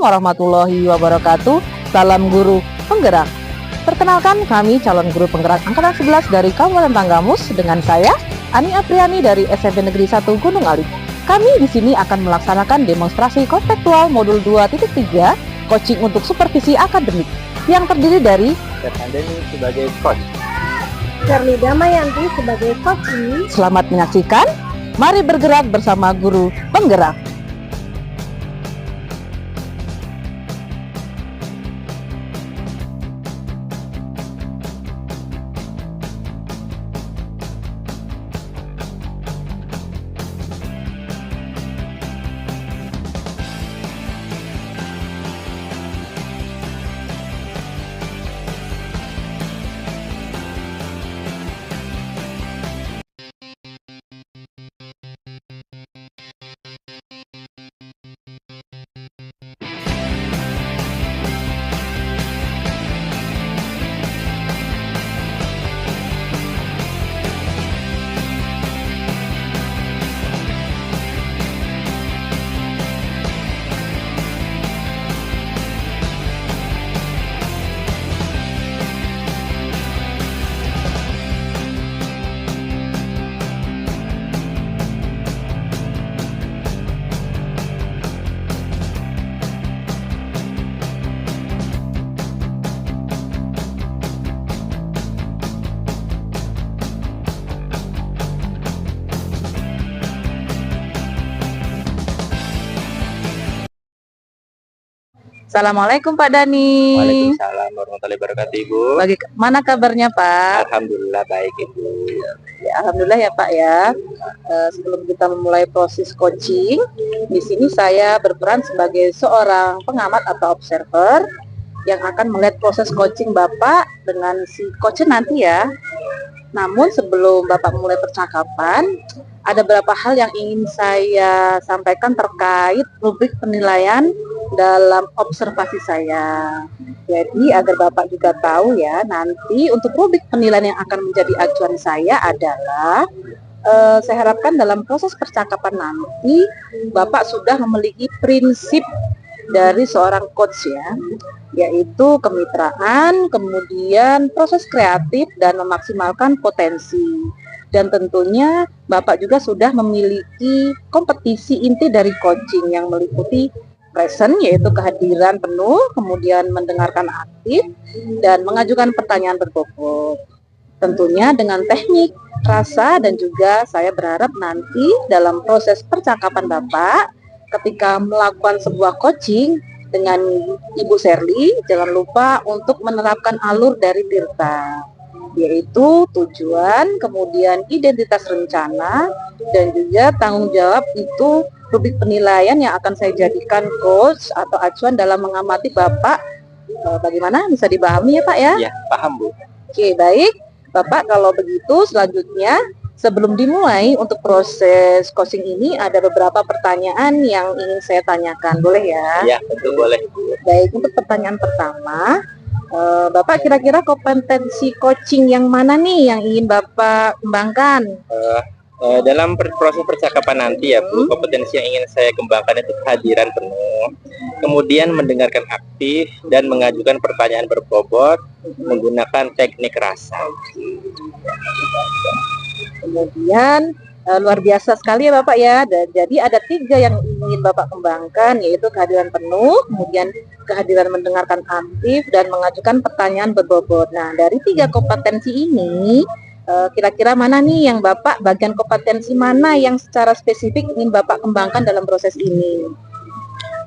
warahmatullahi wabarakatuh. Salam guru penggerak. Perkenalkan, kami calon guru penggerak angkatan 11 dari Kabupaten Tanggamus dengan saya Ani Apriani dari SMP Negeri 1 Gunung Alit. Kami di sini akan melaksanakan demonstrasi konseptual modul 2.3 coaching untuk supervisi akademik yang terdiri dari Andeni sebagai coach, Sherly Damayanti sebagai coach ini. Selamat menyaksikan. Mari bergerak bersama guru penggerak. Assalamualaikum Pak Dani. Waalaikumsalam warahmatullahi wabarakatuh, Ibu. Bagaimana kabarnya Pak? Alhamdulillah baik, Ibu. Ya, alhamdulillah ya Pak ya. Sebelum kita memulai proses coaching, di sini saya berperan sebagai seorang pengamat atau observer yang akan melihat proses coaching Bapak dengan si coach nanti ya. Namun sebelum Bapak mulai percakapan, ada beberapa hal yang ingin saya sampaikan terkait rubrik penilaian dalam observasi saya. Jadi agar Bapak juga tahu ya, nanti untuk rubrik penilaian yang akan menjadi acuan saya adalah saya harapkan dalam proses percakapan nanti Bapak sudah memiliki prinsip dari seorang coach ya, yaitu kemitraan, kemudian proses kreatif dan memaksimalkan potensi. Dan tentunya Bapak juga sudah memiliki kompetisi inti dari coaching yang meliputi present, yaitu kehadiran penuh, kemudian mendengarkan aktif, dan mengajukan pertanyaan berbobot. Tentunya dengan teknik, rasa, dan juga saya berharap nanti dalam proses percakapan Bapak, ketika melakukan sebuah coaching dengan Ibu Sherly, jangan lupa untuk menerapkan alur dari Tirta, yaitu tujuan, kemudian identitas rencana, dan juga tanggung jawab. Itu rubrik penilaian yang akan saya jadikan coach atau acuan dalam mengamati Bapak. Bagaimana, bisa dipahami ya Pak ya? Ya, paham Bu. Oke, baik Bapak, kalau begitu selanjutnya sebelum dimulai untuk proses coaching ini ada beberapa pertanyaan yang ingin saya tanyakan, boleh ya? Ya, tentu boleh Bu. Baik, untuk pertanyaan pertama, Bapak kira-kira kompetensi coaching yang mana nih yang ingin Bapak kembangkan? Dalam proses percakapan nanti ya Bu, kompetensi yang ingin saya kembangkan itu kehadiran penuh, kemudian mendengarkan aktif dan mengajukan pertanyaan berbobot menggunakan teknik rasa. Kemudian luar biasa sekali ya Bapak ya. Jadi ada 3 yang ingin Bapak kembangkan, yaitu kehadiran penuh, kemudian kehadiran mendengarkan aktif, dan mengajukan pertanyaan berbobot. Nah, dari 3 kompetensi ini kira-kira mana nih yang Bapak, bagian kompetensi mana yang secara spesifik ingin Bapak kembangkan dalam proses ini?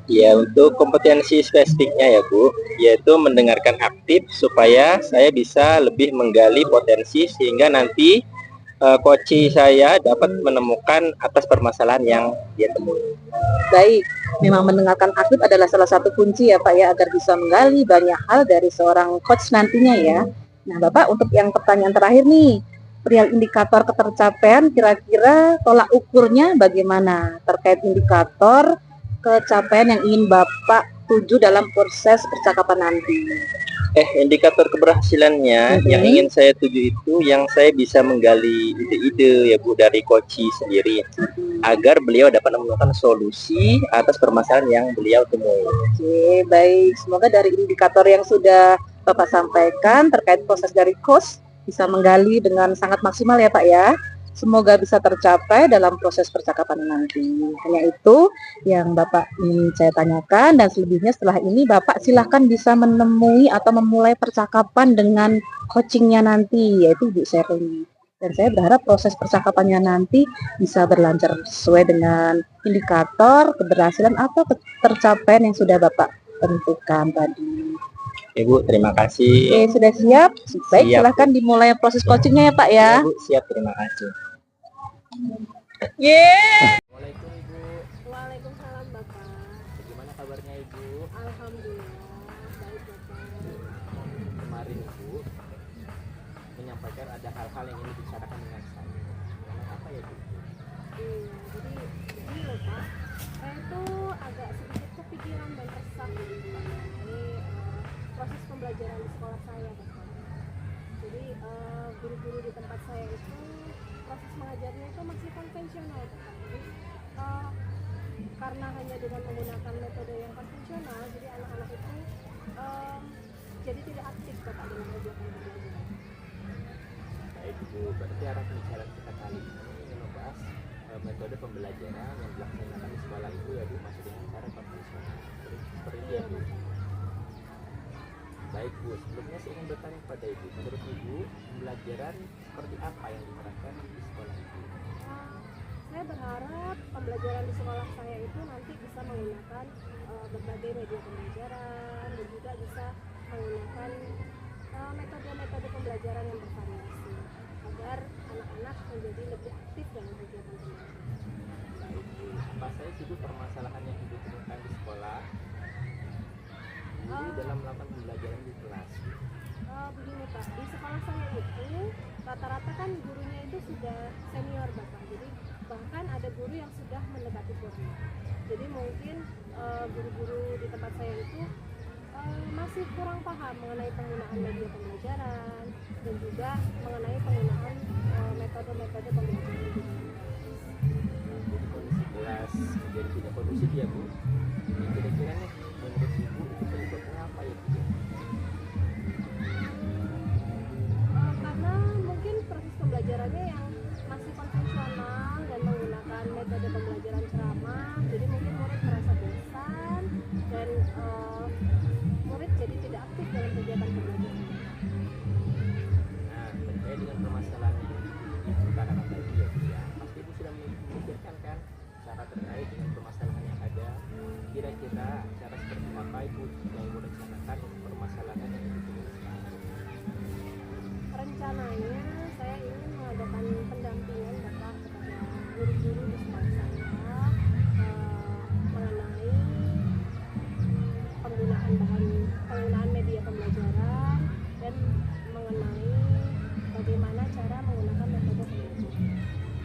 Ya, untuk kompetensi spesifiknya ya Bu, yaitu mendengarkan aktif supaya saya bisa lebih menggali potensi sehingga nanti coach saya dapat menemukan atas permasalahan yang dia temui. Baik, memang mendengarkan aktif adalah salah satu kunci ya Pak ya, agar bisa menggali banyak hal dari seorang coach nantinya ya. Nah Bapak, untuk yang pertanyaan terakhir nih, perihal indikator ketercapaian, kira-kira tolak ukurnya bagaimana terkait indikator kecapaian yang ingin Bapak tuju dalam proses percakapan nanti? Indikator keberhasilannya yang ingin saya tuju itu yang saya bisa menggali ide-ide ya Bu dari Koci sendiri agar beliau dapat menemukan solusi atas permasalahan yang beliau temui. Oke, baik. Semoga dari indikator yang sudah Bapak sampaikan terkait proses dari coach bisa menggali dengan sangat maksimal ya Pak ya. Semoga bisa tercapai dalam proses percakapan nanti. Hanya itu yang Bapak ingin saya tanyakan, dan selebihnya setelah ini Bapak silahkan bisa menemui atau memulai percakapan dengan coachingnya nanti, yaitu Ibu Sherly. Dan saya berharap proses percakapannya nanti bisa berlancar sesuai dengan indikator keberhasilan atau tercapaian yang sudah Bapak tentukan tadi. Ibu, terima kasih. Oke, sudah siap? Baik, Siap. silahkan dimulai proses coachingnya ya Pak ya. Ya, Bu, siap, terima kasih. Assalamualaikum Ibu. Waalaikumsalam Bapak. Bagaimana kabarnya Ibu? Alhamdulillah baik Bapak. Kemarin Ibu menyampaikan ada hal-hal yang ingin dibicarakan dengan saya. Mengenai apa ya Bu? Iya, jadi begini loh Pak. Saya tuh agak sedikit kepikiran dan resah gitu mengenai proses pembelajaran di sekolah saya Bapak. Jadi guru-guru di tempat saya itu proses mengajarnya itu masih konvensional Bapak. Jadi karena hanya dengan menggunakan metode yang konvensional, jadi anak-anak itu jadi tidak aktif Bapak dalam kegiatan pembelajaran. Baik Ibu, berarti arah pembicaraan kita kali ini ingin membahas metode pembelajaran yang dilaksanakan di sekolah Ibu ya Bu, masih dengan cara konvensional. Seperti itu ya Bu. Baik Bu, sebelumnya saya ingin bertanya kepada Ibu, menurut Ibu pembelajaran seperti apa yang diterapkan di sekolah Ibu? Saya berharap pembelajaran di sekolah saya itu nanti bisa menggunakan berbagai media pembelajaran dan juga bisa menggunakan metode-metode pembelajaran yang bervariasi agar anak-anak menjadi lebih aktif dalam kegiatan pembelajaran. Baik Bu, apa saja sih Bu permasalahan yang Ibu temukan di sekolah guru dalam melakukan pembelajaran di kelas? Begini Pak, di sekolah saya itu rata-rata kan gurunya itu sudah senior Bapak, jadi bahkan ada guru yang sudah mendekati burnout. Jadi mungkin guru-guru di tempat saya itu masih kurang paham mengenai penggunaan media pembelajaran dan juga mengenai penggunaan metode-metode pembelajaran di Jadi kondisi kelas menjadi tidak kondusif ya Bu. Ini kira-kira nih menurut Ibu itu penyebabnya apa ya Bu? karena mungkin proses pembelajarannya yang masih konvensional dan menggunakan metode pembelajaran ceramah, jadi mungkin murid merasa bosan dan murid jadi tidak aktif dalam kegiatan pembelajaran. Nah, terkait dengan permasalahan yang Ibu utarakan tadi ya Bu ya, pasti Ibu sudah memikirkan kan cara terkait dengan permasalahan yang ada. Kira-kira cara seperti apa Ibu yang Ibu rencanakan untuk permasalahan yang Ibu temukan? Rencananya saya ingin mengadakan pendampingan Bapak kepada guru-guru di sekolah saya mengenai penggunaan media pembelajaran dan mengenai bagaimana cara menggunakan metode pembelajaran.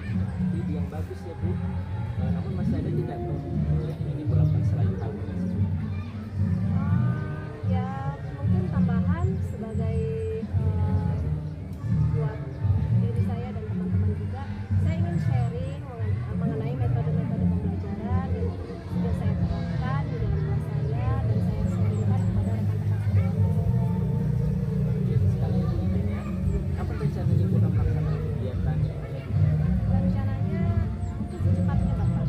Nah, ide yang bagus ya Bu. Namun masih ada tidak Bu yang ingin Ibu lakukan selain hal tersebut? Ya mungkin tambahan sebagai buat diri saya dan teman-teman juga, saya ingin sharing mengenai metode-metode pembelajaran yang sudah saya terapkan di dalam kelas saya dan saya sharingkan kepada rekan-rekan sekolah. Sekali lagi idenya, kapan rencana Ibu akan melaksanakan kegiatan ini? Rencananya mungkin secepatnya Bapak.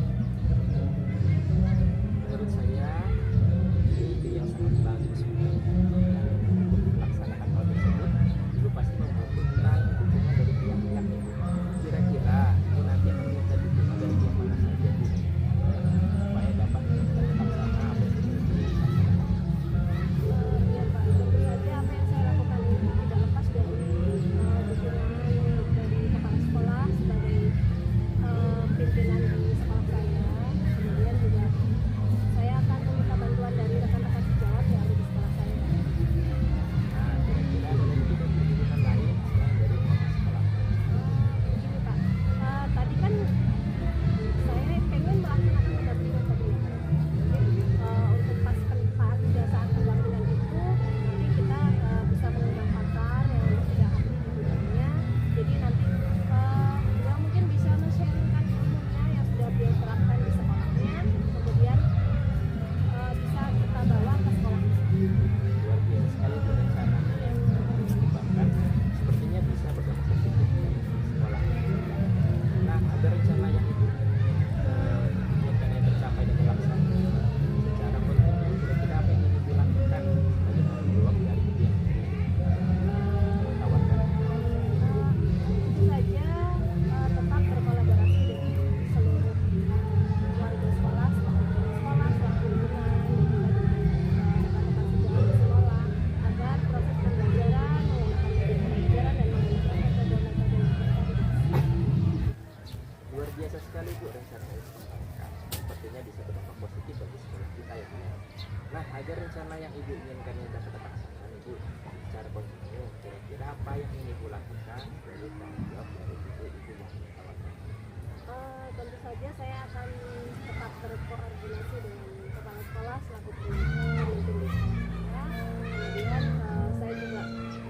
apa yang ingin ibu lakukan dari tanggung jawab dari ibu yang ditawarkan? Tentu saja saya akan tetap berkoordinasi dengan kepala sekolah selaku pemimpin di sekolah saya. Kemudian saya juga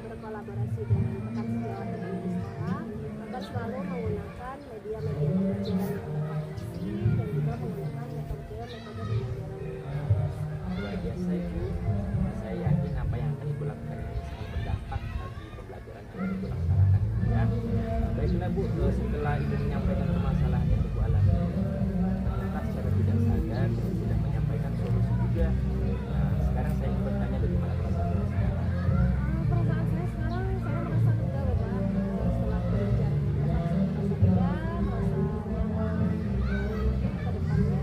berkolaborasi dengan rekan sejawat dengan di sekolah akan selalu menggunakan media-media pembelajaran yang bervariasi dan juga menggunakan metode-metode pembelajaran Luar biasa ibu, saya yakin apa yang akan ibu lakukan ini sangat berdampak bagi pembelajaran yang akan ibu laksanakan ya. Baiklah bu, setelah ibu menyampaikan permasalahan yang ibu alami, ternyata secara tidak sadar ibu sudah menyampaikan solusi juga. Nah sekarang saya ingin bertanya bagaimana perasaan ibu sekarang? perasaan saya sekarang saya merasa lega Bapak setelah berbicara dengan Bapak saya merasa lega merasa mungkin ke depannya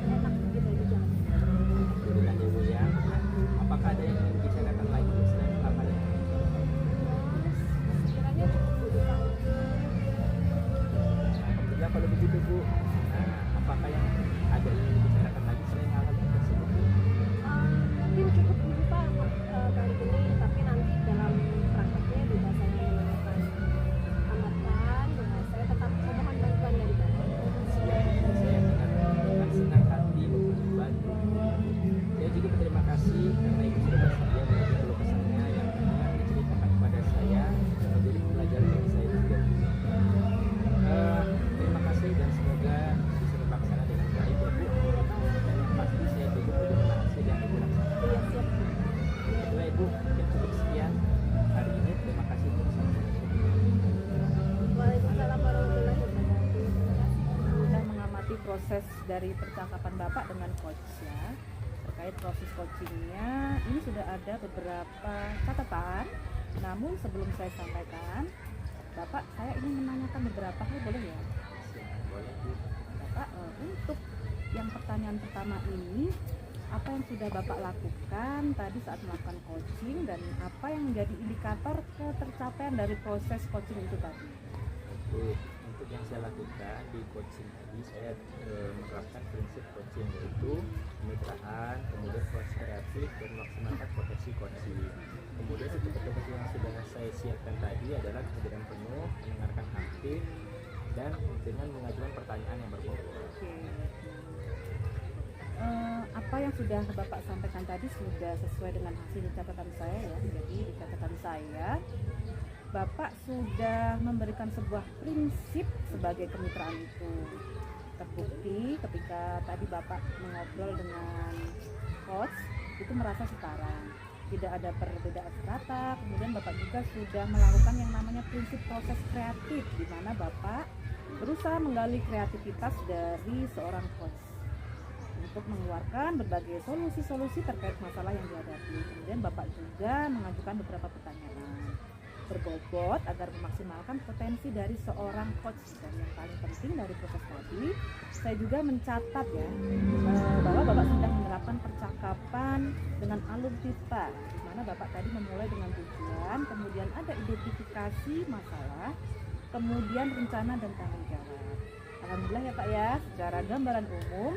enak gitu di jalan. Alhamdulillah ya bu ya. Nah, apakah ada yang ingin dibicarakan lagi bu selain hal-hal yang Sekiranya cukup dulu Pak. Alhamdulillah kalau begitu bu. Nah, apakah yang ada yang ingin dibicarakan lagi selain hal-hal yang tersebut bu? Mungkin cukup dulu Pak untuk kali ini, tapi nanti dalam prakteknya juga saya menggunakan hambatan dan saya tetap memohon bantuan dari Bapak. Siap, saya dengan senang hati membantu. Saya juga berterima kasih karena ibu sudah bersedia menjadi keluh kesahnya yang akan diceritakan kepada saya menjadi pembelajaran bagi saya juga. Terima kasih dan semoga bisa terlaksana dengan baik ya bu. Dan yang pasti saya tunggu bagaimana hasil yang ibu laksanakan. Iya siap. Baiklah ibu, mungkin cukup sekian hari ini. Terima kasih bu. Waalaikumsalam warahmatullahi wabarakatuh. Terima kasih. Sudah mengamati proses dari percakapan Bapak dengan coach ya. Terkait proses coachingnya, ini sudah ada beberapa catatan. Namun sebelum saya sampaikan, Bapak, saya ingin menanyakan beberapa hal, boleh ya? Siap, boleh bu. Bapak, untuk yang pertanyaan pertama ini, apa yang sudah Bapak lakukan tadi saat melakukan coaching dan apa yang menjadi indikator ketercapaian dari proses coaching itu tadi? Untuk yang saya lakukan di coaching tadi, saya menerapkan prinsip coaching yaitu kemitraan, kemudian proses kreatif dan memaksimalkan potensi coaching. Kemudian untuk kompetensi yang sudah saya siapkan tadi adalah kehadiran penuh, mendengarkan aktif, dan dengan mengajukan pertanyaan yang berbobot. Oke. Apa yang sudah Bapak sampaikan tadi sudah sesuai dengan hasil catatan saya ya. Jadi di catatan saya, Bapak sudah memberikan sebuah prinsip sebagai kemitraan itu. Terbukti ketika tadi Bapak mengobrol dengan coach itu merasa setara, tidak ada perbedaan kata. Kemudian Bapak juga sudah melakukan yang namanya prinsip proses kreatif, di mana Bapak berusaha menggali kreativitas dari seorang coach untuk mengeluarkan berbagai solusi-solusi terkait masalah yang dihadapi. Kemudian Bapak juga mengajukan beberapa pertanyaan berbobot agar memaksimalkan potensi dari seorang coach. Dan yang paling penting dari proses tadi, saya juga mencatat ya bahwa Bapak sudah menerapkan percakapan dengan alur pipa, di mana Bapak tadi memulai dengan tujuan, kemudian ada identifikasi masalah, kemudian rencana dan tanggung jawab. Alhamdulillah ya Pak ya, secara gambaran umum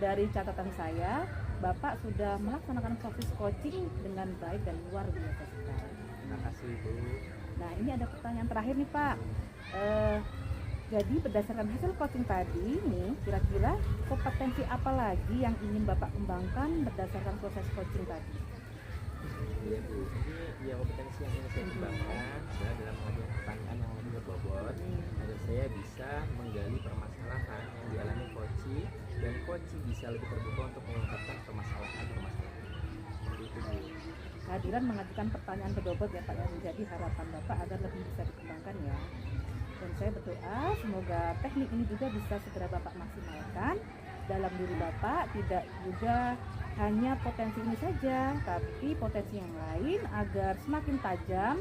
dari catatan saya, Bapak sudah melaksanakan proses coaching dengan baik dan luar biasa sekali. Terima kasih Bu. Nah ini ada pertanyaan terakhir nih Pak. Jadi berdasarkan hasil coaching tadi nih, kira-kira kompetensi apa lagi yang ingin Bapak kembangkan berdasarkan proses coaching tadi? Iya Bu, ini ya kompetensi yang ingin saya kembangkan adalah dalam mengajukan pertanyaan yang lebih berbobot agar saya bisa menggali permasalahan yang dialami coach dan coach bisa lebih terbuka untuk mengungkapkan permasalahan. Seperti itu Bu. Kehadiran mengajukan pertanyaan berbobot ya Pak yang menjadi harapan Bapak agar lebih bisa dikembangkan ya. Dan saya berdoa semoga teknik ini juga bisa segera Bapak maksimalkan dalam diri Bapak, tidak juga hanya potensi ini saja, tapi potensi yang lain agar semakin tajam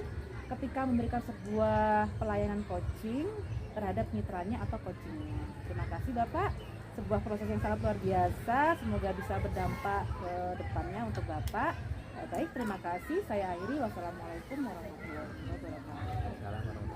ketika memberikan sebuah pelayanan coaching terhadap mitranya atau coachingnya. Terima kasih Bapak, sebuah proses yang sangat luar biasa, semoga bisa berdampak ke depannya untuk Bapak. Baik, terima kasih. Saya akhiri. Wassalamualaikum warahmatullahi wabarakatuh. Assalamualaikum